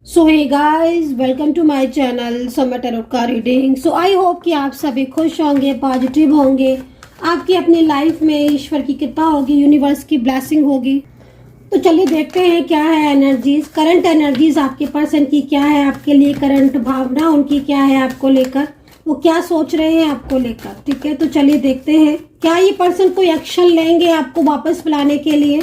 So hey guys, welcome to my channel समय tarot का reading. So I hope कि आप सभी खुश होंगे, पॉजिटिव होंगे, आपकी अपनी लाइफ में ईश्वर की कृपा होगी, यूनिवर्स की ब्लेसिंग होगी। तो चलिए देखते हैं क्या है एनर्जीज, करंट एनर्जीज आपके पर्सन की क्या है, आपके लिए करंट भावना उनकी क्या है, आपको लेकर वो क्या सोच रहे हैं आपको लेकर। ठीक है, तो चलिए देखते हैं क्या ये पर्सन कोई एक्शन लेंगे आपको वापस बुलाने के लिए।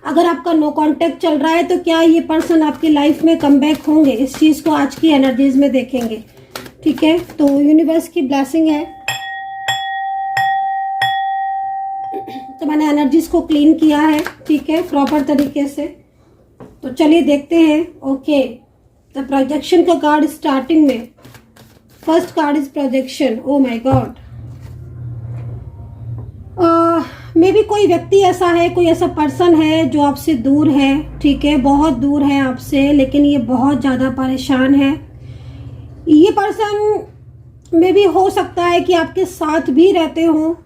अगर आपका नो कांटेक्ट चल रहा है तो क्या ये पर्सन आपकी लाइफ में कमबैक होंगे, इस चीज को आज की एनर्जीज में देखेंगे। ठीक है, तो यूनिवर्स की ब्लेसिंग है। तो मैंने एनर्जीज को क्लीन किया है, ठीक है, प्रॉपर तरीके से। तो चलिए देखते हैं। ओके, द प्रोजेक्शन का कार्ड स्टार्टिंग में, first card is projection. Oh my God, may be कोई व्यक्ति ऐसा है, कोई ऐसा पर्सन है जो आपसे दूर है। ठीक है, बहुत दूर है आपसे, लेकिन ये बहुत ज़्यादा परेशान है। ये पर्सन मे बी हो सकता है कि आपके साथ भी रहते हो,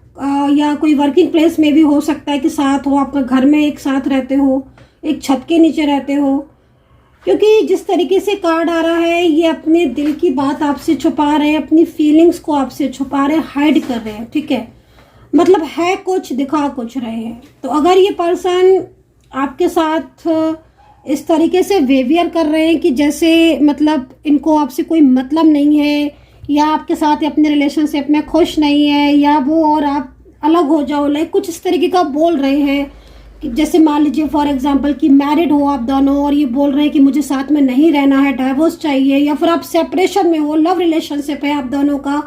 या कोई वर्किंग प्लेस में भी हो सकता है कि साथ हो, आपके घर में एक साथ रहते हो, एक छत के नीचे रहते हो। क्योंकि जिस तरीके से कार्ड आ रहा है, ये अपने दिल की बात आपसे छुपा रहे हैं, अपनी फीलिंग्स को आपसे छुपा रहे हैं, हाइड कर रहे हैं। ठीक है, मतलब है कुछ, दिखा कुछ रहे हैं। तो अगर ये पर्सन आपके साथ इस तरीके से बिहेवियर कर रहे हैं कि जैसे मतलब इनको आपसे कोई मतलब नहीं है, या आपके साथ अपने रिलेशनशिप में खुश नहीं है, या वो और आप अलग हो जाओ, लाइक कुछ इस तरीके का बोल रहे हैं कि जैसे मान लीजिए फॉर एग्जांपल कि मैरिड हो आप दोनों और ये बोल रहे हैं कि मुझे साथ में नहीं रहना है, डाइवोर्स चाहिए, या फिर आप सेपरेशन में हो, लव रिलेशनशिप है आप दोनों का,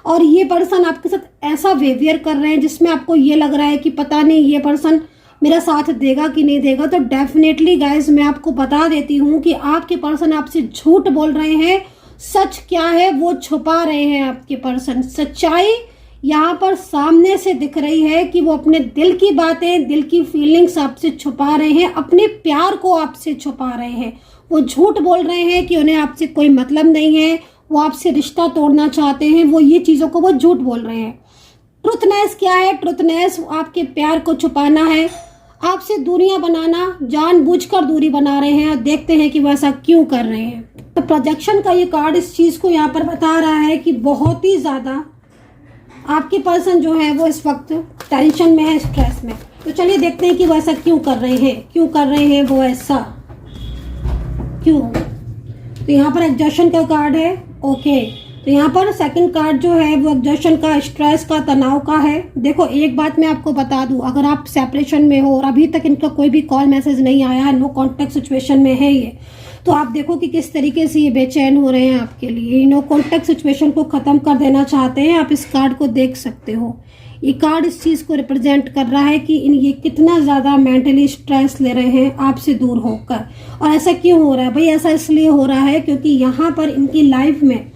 और ये पर्सन आपके साथ ऐसा बिहेवियर कर रहे हैं जिसमें आपको ये लग रहा है कि पता नहीं ये पर्सन मेरा साथ देगा कि नहीं देगा। तो डेफिनेटली गाइस, मैं आपको बता देती हूँ कि आपके पर्सन आपसे झूठ बोल रहे हैं। सच क्या है वो छुपा रहे हैं आपके पर्सन। सच्चाई यहाँ पर सामने से दिख रही है कि वो अपने दिल की बातें, दिल की फीलिंग्स आपसे छुपा रहे हैं, अपने प्यार को आपसे छुपा रहे हैं। वो झूठ बोल रहे हैं कि उन्हें आपसे कोई मतलब नहीं है, वो आपसे रिश्ता तोड़ना चाहते हैं, वो ये चीज़ों को वो झूठ बोल रहे हैं। ट्रुथनेस क्या है? ट्रुथनेस आपके प्यार को छुपाना है, आपसे दूरियां बनाना, जानबूझकर दूरी बना रहे हैं, और देखते हैं कि वो ऐसा क्यों कर रहे हैं। तो प्रोजेक्शन का ये कार्ड इस चीज़ को यहाँ पर बता रहा है कि बहुत ही ज़्यादा आपके पर्सन जो है वो इस वक्त टेंशन में है, स्ट्रेस में। तो चलिए देखते हैं कि वो ऐसा क्यों कर रहे हैं, क्यों कर रहे हैं वो ऐसा, क्यों। तो यहाँ पर एग्जॉशन का कार्ड है। ओके, तो यहाँ पर सेकंड कार्ड जो है वो एग्जॉशन का, स्ट्रेस का, तनाव का है। देखो एक बात मैं आपको बता दूं, अगर आप सेपरेशन में हो और अभी तक इनका कोई भी कॉल मैसेज नहीं आया है, नो कॉन्टेक्ट सिचुएशन में है ये, तो आप देखो कि किस तरीके से ये बेचैन हो रहे हैं आपके लिए, नो कॉन्टेक्ट सिचुएशन को ख़त्म कर देना चाहते हैं। आप इस कार्ड को देख सकते हो, ये कार्ड इस चीज़ को रिप्रेजेंट कर रहा है कि ये कितना ज़्यादा मेंटली स्ट्रेस ले रहे हैं आपसे दूर होकर। और ऐसा क्यों हो रहा है भाई? ऐसा इसलिए हो रहा है क्योंकि यहाँ पर इनकी लाइफ में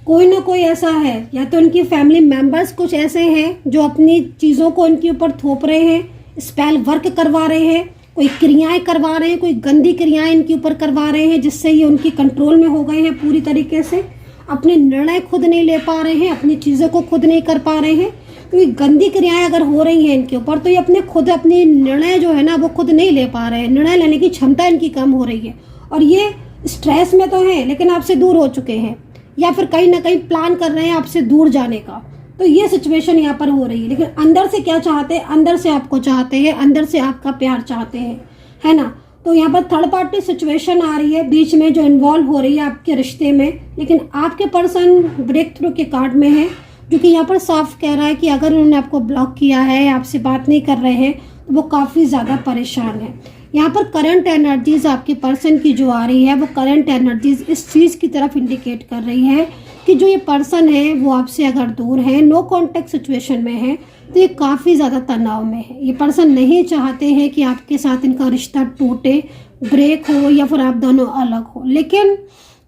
कोई ना कोई ऐसा है, या तो इनकी फैमिली मेंबर्स कुछ ऐसे हैं जो अपनी चीज़ों को इनके ऊपर थोप रहे हैं, स्पेल वर्क करवा रहे हैं, कोई क्रियाएं करवा रहे हैं, कोई गंदी क्रियाएं इनके ऊपर करवा रहे हैं, जिससे ये उनकी कंट्रोल में हो गए हैं पूरी तरीके से। अपने निर्णय खुद नहीं ले पा रहे हैं, अपनी चीज़ों को खुद नहीं कर पा रहे हैं, क्योंकि गंदी क्रियाएं अगर हो रही हैं इनके ऊपर तो ये अपनी निर्णय जो है ना वो खुद नहीं ले पा रहे हैं, निर्णय लेने की क्षमता इनकी कम हो रही है। और ये स्ट्रेस में तो है लेकिन आपसे दूर हो चुके हैं, या फिर कहीं ना कहीं प्लान कर रहे हैं आपसे दूर जाने का। तो ये सिचुएशन यहाँ पर हो रही है, लेकिन अंदर से क्या चाहते हैं? अंदर से आपको चाहते हैं, अंदर से आपका प्यार चाहते हैं, है ना। तो यहाँ पर थर्ड पार्टी सिचुएशन आ रही है बीच में, जो इन्वॉल्व हो रही है आपके रिश्ते में, लेकिन आपके पर्सन ब्रेक थ्रू के कार्ड में है, जो कि यहाँ पर साफ कह रहा है कि अगर उन्होंने आपको ब्लॉक किया है, आपसे बात नहीं कर रहे हैं, तो वो काफ़ी ज़्यादा परेशान है। यहाँ पर करंट एनर्जीज आपके पर्सन की जो आ रही है, वो करंट एनर्जीज इस चीज़ की तरफ इंडिकेट कर रही है कि जो ये पर्सन है वो आपसे अगर दूर है, नो कॉन्टेक्ट सिचुएशन में है, तो ये काफ़ी ज़्यादा तनाव में है। ये पर्सन नहीं चाहते हैं कि आपके साथ इनका रिश्ता टूटे, ब्रेक हो, या फिर आप दोनों अलग हो, लेकिन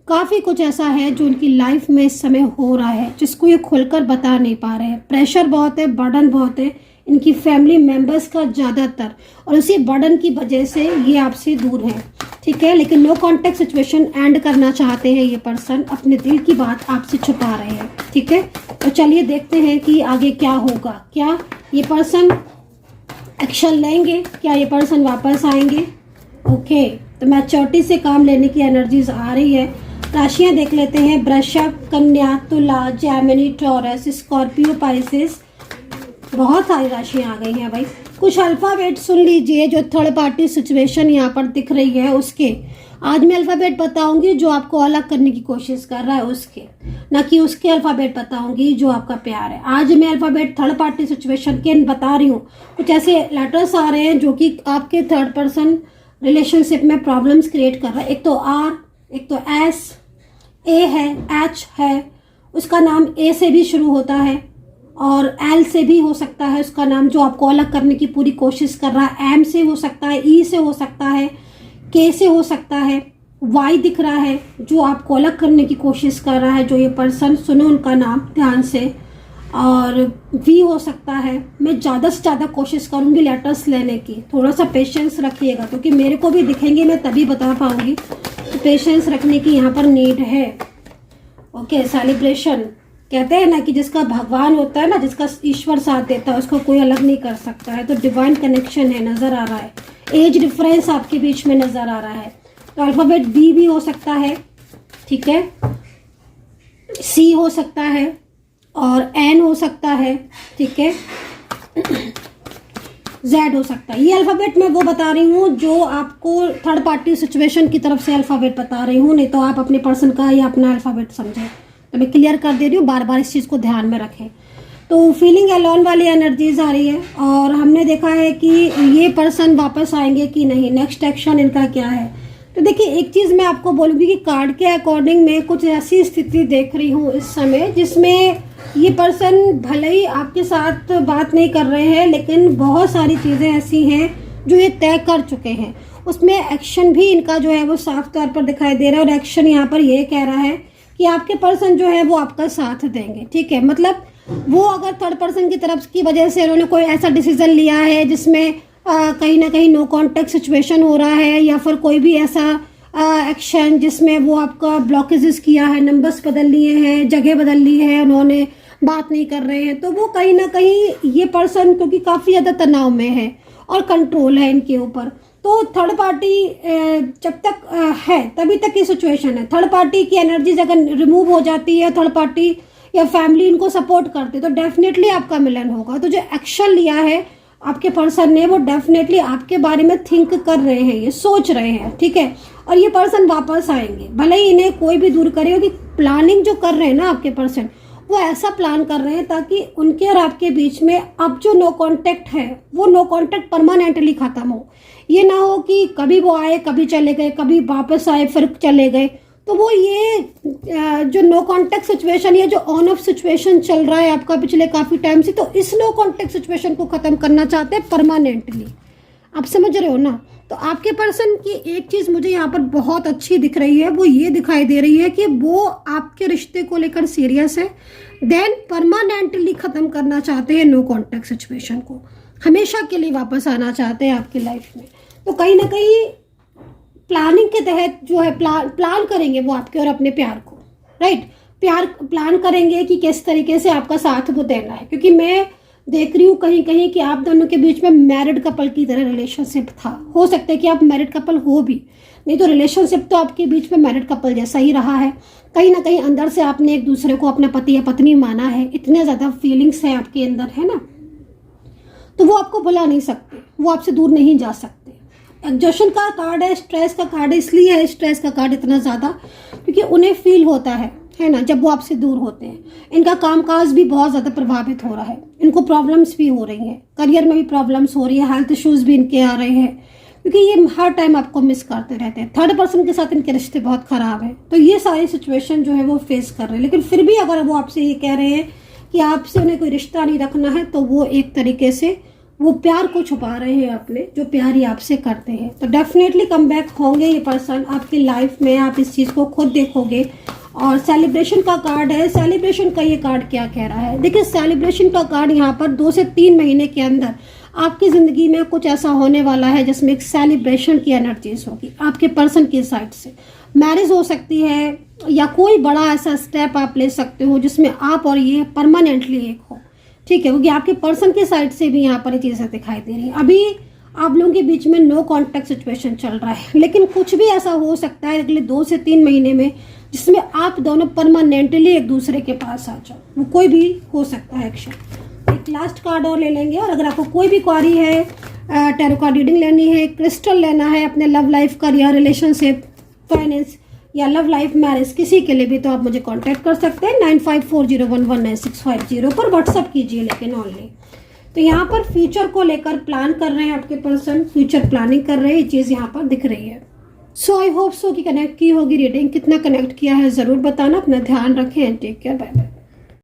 काफ़ी कुछ ऐसा है जो उनकी लाइफ में इस समय हो रहा है जिसको ये खुलकर बता नहीं पा रहे हैं। प्रेशर बहुत है, बर्डन बहुत है इनकी फैमिली मेंबर्स का ज़्यादातर, और उसी बर्डन की वजह से ये आपसे दूर है। ठीक है, लेकिन नो कॉन्टेक्ट सिचुएशन एंड करना चाहते हैं ये पर्सन, अपने दिल की बात आपसे छुपा रहे हैं। ठीक है, तो चलिए देखते हैं कि आगे क्या होगा। क्या ये पर्सन एक्शन लेंगे? क्या ये पर्सन वापस आएंगे? ओके, तो मैच्योरिटी से काम लेने की एनर्जीज आ रही है। राशियां देख लेते हैं। वृषभ, कन्या, तुला, जेमिनी, टॉरस, स्कॉर्पियो, पाइसेस, बहुत सारी राशियां आ गई हैं भाई। कुछ अल्फाबेट सुन लीजिए जो थर्ड पार्टी सिचुएशन यहाँ पर दिख रही है उसके। आज मैं अल्फाबेट बताऊंगी जो आपको अलग करने की कोशिश कर रहा है उसके, ना कि उसके अल्फाबेट बताऊंगी जो आपका प्यार है। आज मैं अल्फाबेट थर्ड पार्टी सिचुएशन के बता रही हूँ। कुछ ऐसे लेटर्स आ रहे हैं जो कि आपके थर्ड पर्सन रिलेशनशिप में प्रॉब्लम्स क्रिएट कर रहा है। एक तो आर, एक तो एस, ए है, एच है, उसका नाम ए से भी शुरू होता है और एल से भी हो सकता है उसका नाम, जो आपको अलग करने की पूरी कोशिश कर रहा है। एम से हो सकता है, ई से हो सकता है, के से हो सकता है, वाई दिख रहा है जो आपको अलग करने की कोशिश कर रहा है जो ये पर्सन। सुनो उनका नाम ध्यान से। और वी हो सकता है। मैं ज़्यादा से ज़्यादा कोशिश करूँगी लेटर्स लेने की, थोड़ा सा पेशेंस रखिएगा क्योंकि मेरे को भी दिखेंगे, मैं तभी बता पाऊँगी। तो पेशेंस रखने की यहाँ पर नीड है। ओके, सेलिब्रेशन कहते हैं ना कि जिसका भगवान होता है ना, जिसका ईश्वर साथ देता है उसको कोई अलग नहीं कर सकता है। तो डिवाइन कनेक्शन है, नज़र आ रहा है। एज डिफरेंस आपके बीच में नज़र आ रहा है। तो अल्फ़ाबेट बी भी हो सकता है, ठीक है, सी हो सकता है और एन हो सकता है, ठीक है, जेड हो सकता है। ये अल्फ़ाबेट मैं वो बता रही हूँ जो आपको थर्ड पार्टी सिचुएशन की तरफ से अल्फ़ाबेट बता रही हूँ, नहीं तो आप अपने पर्सन का या अपना अल्फ़ाबेट समझें। तो मैं क्लियर कर दे रही हूँ, बार बार इस चीज़ को ध्यान में रखें। तो फीलिंग अलोन वाली एनर्जीज आ रही है और हमने देखा है कि ये पर्सन वापस आएंगे कि नहीं, नेक्स्ट एक्शन इनका क्या है। तो देखिए, एक चीज़ मैं आपको बोलूँगी कि कार्ड के अकॉर्डिंग मैं कुछ ऐसी स्थिति देख रही हूँ इस समय जिसमें ये पर्सन भले ही आपके साथ बात नहीं कर रहे हैं, लेकिन बहुत सारी चीज़ें ऐसी हैं जो ये तय कर चुके हैं। उसमें एक्शन भी इनका जो है वो साफ तौर पर दिखाई दे रहा है और एक्शन यहाँ पर ये कह रहा है कि आपके पर्सन जो है वो आपका साथ देंगे, ठीक है। मतलब वो अगर थर्ड पर्सन की तरफ की वजह से उन्होंने कोई ऐसा डिसीजन लिया है जिसमें कहीं ना कहीं नो कॉन्टेक्ट सिचुएशन हो रहा है, या फिर कोई भी ऐसा एक्शन जिसमें वो आपका ब्लॉकेजेस किया है, नंबर्स बदल लिए हैं, जगह बदल ली है, उन्होंने बात नहीं कर रहे हैं, तो वो कहीं ना कहीं ये पर्सन क्योंकि काफ़ी ज़्यादा तनाव में है और कंट्रोल है इनके ऊपर। तो थर्ड पार्टी जब तक है तभी तक की सिचुएशन है। थर्ड पार्टी की एनर्जीज अगर रिमूव हो जाती है, थर्ड पार्टी या फैमिली इनको सपोर्ट करते, तो डेफिनेटली आपका मिलन होगा। तो जो एक्शन लिया है आपके पर्सन ने वो डेफिनेटली आपके बारे में थिंक कर रहे हैं, ये सोच रहे हैं, ठीक है। और ये पर्सन वापस आएंगे, भले ही इन्हें कोई भी दूर करे, कि प्लानिंग जो कर रहे हैं ना आपके पर्सन, वो ऐसा प्लान कर रहे हैं ताकि उनके और आपके बीच में अब जो नो कांटेक्ट है वो नो कांटेक्ट परमानेंटली खत्म हो। ये ना हो कि कभी वो आए, कभी चले गए, कभी वापस आए फिर चले गए। तो वो ये जो नो कांटेक्ट सिचुएशन या जो ऑन ऑफ सिचुएशन चल रहा है आपका पिछले काफ़ी टाइम से, तो इस नो कांटेक्ट सिचुएशन को ख़त्म करना चाहते हैं परमानेंटली। आप समझ रहे हो ना। तो आपके पर्सन की एक चीज़ मुझे यहाँ पर बहुत अच्छी दिख रही है, वो ये दिखाई दे रही है कि वो आपके रिश्ते को लेकर सीरियस है, देन परमानेंटली ख़त्म करना चाहते हैं नो कांटेक्ट सिचुएशन को, हमेशा के लिए वापस आना चाहते हैं आपकी लाइफ में। तो कहीं ना कहीं प्लानिंग के तहत जो है प्लान करेंगे वो आपके और अपने प्यार को, राइट। प्यार प्लान करेंगे कि किस तरीके से आपका साथ वो देना है, क्योंकि मैं देख रही हूँ कहीं कहीं कि आप दोनों के बीच में मैरिड कपल की तरह रिलेशनशिप था। हो सकता है कि आप मैरिड कपल हो भी, नहीं तो रिलेशनशिप तो आपके बीच में मैरिड कपल जैसा ही रहा है। कहीं ना कहीं अंदर से आपने एक दूसरे को अपना पति या पत्नी माना है, इतने ज़्यादा फीलिंग्स है आपके अंदर, है ना। तो वो आपको भुला नहीं सकते, वो आपसे दूर नहीं जा सकते। एग्जॉशन का कार्ड है, स्ट्रेस का कार्ड है, इसलिए है स्ट्रेस का कार्ड इतना ज़्यादा क्योंकि उन्हें फील होता है ना, जब वो आपसे दूर होते हैं। इनका कामकाज भी बहुत ज़्यादा प्रभावित हो रहा है, इनको प्रॉब्लम्स भी हो रही हैं, करियर में भी प्रॉब्लम्स हो रही है, हेल्थ इश्यूज़ भी इनके आ रहे हैं क्योंकि ये हर टाइम आपको मिस करते रहते हैं। थर्ड पर्सन के साथ इनके रिश्ते बहुत ख़राब हैं, तो ये सारी सिचुएशन जो है वो फेस कर रहे हैं। लेकिन फिर भी अगर वो आपसे ये कह रहे हैं कि आपसे उन्हें कोई रिश्ता नहीं रखना है, तो वो एक तरीके से वो प्यार को छुपा रहे हैं अपने, जो प्यार ही आपसे करते हैं। तो डेफिनेटली कम बैक होंगे ये पर्सन आपकी लाइफ में, आप इस चीज़ को खुद देखोगे। और सेलिब्रेशन का कार्ड है, सेलिब्रेशन का ये कार्ड क्या कह रहा है, देखिए सेलिब्रेशन का कार्ड यहाँ पर 2 से 3 महीने के अंदर आपकी ज़िंदगी में कुछ ऐसा होने वाला है जिसमें एक सेलिब्रेशन की एनर्जीज होगी आपके पर्सन की साइड से। मैरिज हो सकती है या कोई बड़ा ऐसा स्टेप आप ले सकते हो जिसमें आप और ये परमानेंटली एक हो, ठीक है, क्योंकि आपके पर्सन के साइड से भी यहाँ पर ये चीज़ें दिखाई दे रही हैं। अभी आप लोगों के बीच में नो कांटेक्ट सिचुएशन चल रहा है, लेकिन कुछ भी ऐसा हो सकता है अगले 2 से 3 महीने में जिसमें आप दोनों परमानेंटली एक दूसरे के पास आ जाओ। वो कोई भी हो सकता है एक्शन। एक लास्ट कार्ड और ले लेंगे। और अगर आपको कोई भी क्वारी है, टैरो कार्ड रीडिंग लेनी है, क्रिस्टल लेना है अपने love life, career, relationship, finance या लव लाइफ, मैरिज, किसी के लिए भी, तो आप मुझे कांटेक्ट कर सकते हैं 9540119650 पर व्हाट्सअप कीजिए। लेकिन ऑनलाइन तो यहाँ पर फ्यूचर को लेकर प्लान कर रहे हैं आपके पर्सन, फ्यूचर प्लानिंग कर रहे हैं, ये चीज़ यहाँ पर दिख रही है। सो आई होप सो कि कनेक्ट की होगी रीडिंग। कितना कनेक्ट किया है ज़रूर बताना। अपना ध्यान रखें। Take care, bye bye.